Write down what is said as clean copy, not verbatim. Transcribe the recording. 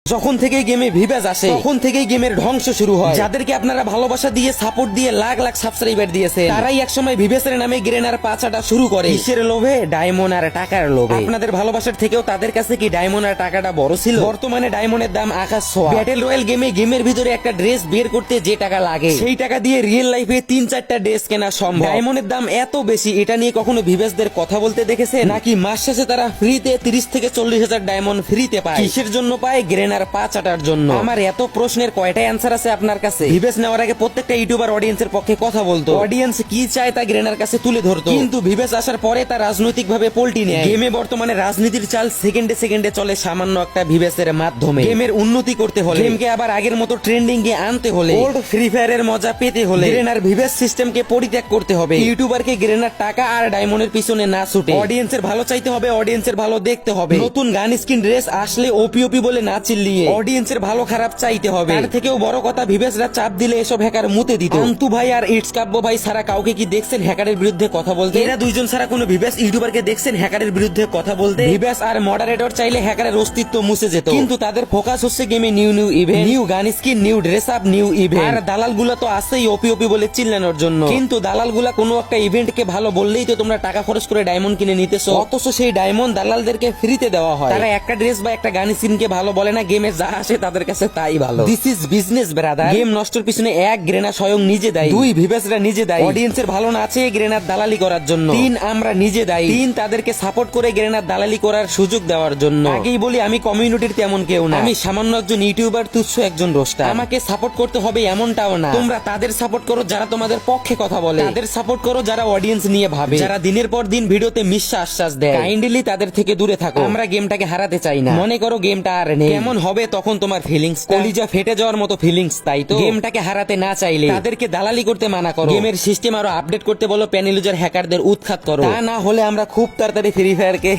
যখন থেকে গেমে ভিভাস আসে তখন থেকেই গেমের ধ্বংস শুরু হয়। যাদেরকে আপনারা ভালোবাসা দিয়ে সাপোর্ট দিয়ে লাখ লাখ সাবস্ক্রাইবার দিয়েছে, তারাই একসময় ভিভাসের নামে গ্রেনার পাচাটা শুরু করে। কিসের লোভে? ডায়মন্ড আর টাকার লোভে। আপনাদের ভালোবাসার থেকেও তাদের কাছে কি ডায়মন্ড আর টাকাটা বড় ছিল? বর্তমানে ডায়মন্ডের দাম আকাশ ছোঁয়া। ব্যাটেল রয়্যাল গেমে গেমের ভিতরে একটা ড্রেস বের করতে যে টাকা লাগে, সেই টাকা দিয়ে রিয়েল লাইফে 3-4টা ড্রেস কেনা সম্ভব। ডায়মন্ডের দাম এত বেশি, এটা নিয়ে কখনো ভিভাসদের কথা বলতে দেখেছে? নাকি মাস শেষে তারা ফ্রিতে 30 থেকে 40 হাজার ডায়মন্ড ফ্রিতে পায়? কিসের জন্য পায়? গ্রেনার পাচাটার জন্য। আমার এত প্রশ্নের কয়টা অ্যান্সার আছে আপনার কাছে? ভিভাস নেওয়ার আগে প্রত্যেকটা ইউটিউবার অডিয়েন্সের পক্ষে কথা বলতো, অডিয়েন্স কি চায় তা গ্রেনার কাছে তুলে ধরতো। কিন্তু ভিভাস আসার পরে তা রাজনৈতিক ভাবে পল্টি নেয়। গেমে বর্তমানে রাজনীতির চাল সেকেন্ডে সেকেন্ডে চলে সামান্য একটা ভিভাসের মাধ্যমে। গেমের উন্নতি করতে হলে, গেমকে আবার আগের মতো ট্রেন্ডিং এ আনতে হলে, ওল্ড ফ্রি ফায়ারের মজা পেতে হলে গ্রেনার ভিভাস সিস্টেমকে পরিত্যাগ করতে হবে। ইউটিউবারকে গ্রেনার টাকা আর ডায়মন্ডের পিছনে না ছুটে অডিয়েন্সের ভালো চাইতে হবে, অডিয়েন্সের ভালো দেখতে হবে। নতুন গান স্কিন ড্রেস আসলে ওপি বলে না চিল্লিয়ে অডিয়েন্সের ভালো খারাপ চাইতে হবে। তার থেকেও বড় কথা, ভিভাসরা চাপ দিলে এসব হ্যাকার মুতে দিত। অন্তু ভাই আর ইটস কাব্য ভাই ছাড়া কাউকে কি দেখছেন হ্যাকারের বিরুদ্ধে কথা বলতে? এরা দুইজন ছাড়া কোনো ভিভাস ইউটিউবারকে দেখছেন হ্যাকারের বিরুদ্ধে কথা বলতে? ভিভাস আর মডারেটর চাইলে হ্যাকারের অস্তিত্ব মুছে যেত, কিন্তু তাদের ফোকাস হচ্ছে গেমে new event, new gun skin, new dress up, new event. আর দালালগুলা তো আছেই ওপি বলে চিল্লানোর জন্য। কিন্তু দালালগুলা কোনো একটা ইভেন্টকে ভালো বললেই তো তোমরা টাকা খরচ করে ডায়মন্ড কিনে নিতেছো, অথচ সেই ডায়মন্ড দালালদেরকে ফ্রিতে দেওয়া হয়। তারা একটা ড্রেস বা একটা গান স্কিনকে ভালো বলে না, গেমে যা আসে তাদের কাছে তাই ভালো। This is business brother. Game নষ্টের পিছনে এক, গ্রেনার স্বয়ং নিজে দায়ী। 2, ভিভাসরা নিজে দায়ী অডিয়েন্সের ভালো না আছে গ্রেনার দালালি করার জন্য। 3, আমরা নিজে দায়ী। 3, তাদেরকে সাপোর্ট করে গ্রেনার দালালি করার সুযোগ দেওয়ার জন্য। আগেই বলি, আমি কমিউনিটির তেমন কেউ না, আমি সামান্য একজন ইউটিউবার, তুচ্ছ একজন রোস্টার। আমাকে সাপোর্ট করতে হবে এমনটাও না। তোমরা তাদের সাপোর্ট করো যারা তোমাদের পক্ষে কথা বলে, তাদের সাপোর্ট করো যারা অডিয়েন্স নিয়ে ভাবে, যারা দিনের পর দিন ভিডিওতে মিথ্যা আশ্বাস দেয়। কাইন্ডলি তাদের থেকে দূরে থাকো। আমরা গেমটাকে হারাতে চাই না। মনে করো গেমটা আর নেই, কেমন হবে তখন তোমার ফিলিংস? কলিজা ফেটে যাওয়ার মতো ফিলিংস, তাই তো? গেমটাকে হারাতে না চাইলে তাদেরকে দালালি করতে মানা করো, গেমের সিস্টেম আরো আপডেট করতে বলো, প্যানেল ইউজার হ্যাকারদের উৎখাত করো। তা না হলে আমরা খুব তাড়াতাড়ি ফ্রি ফায়ারকে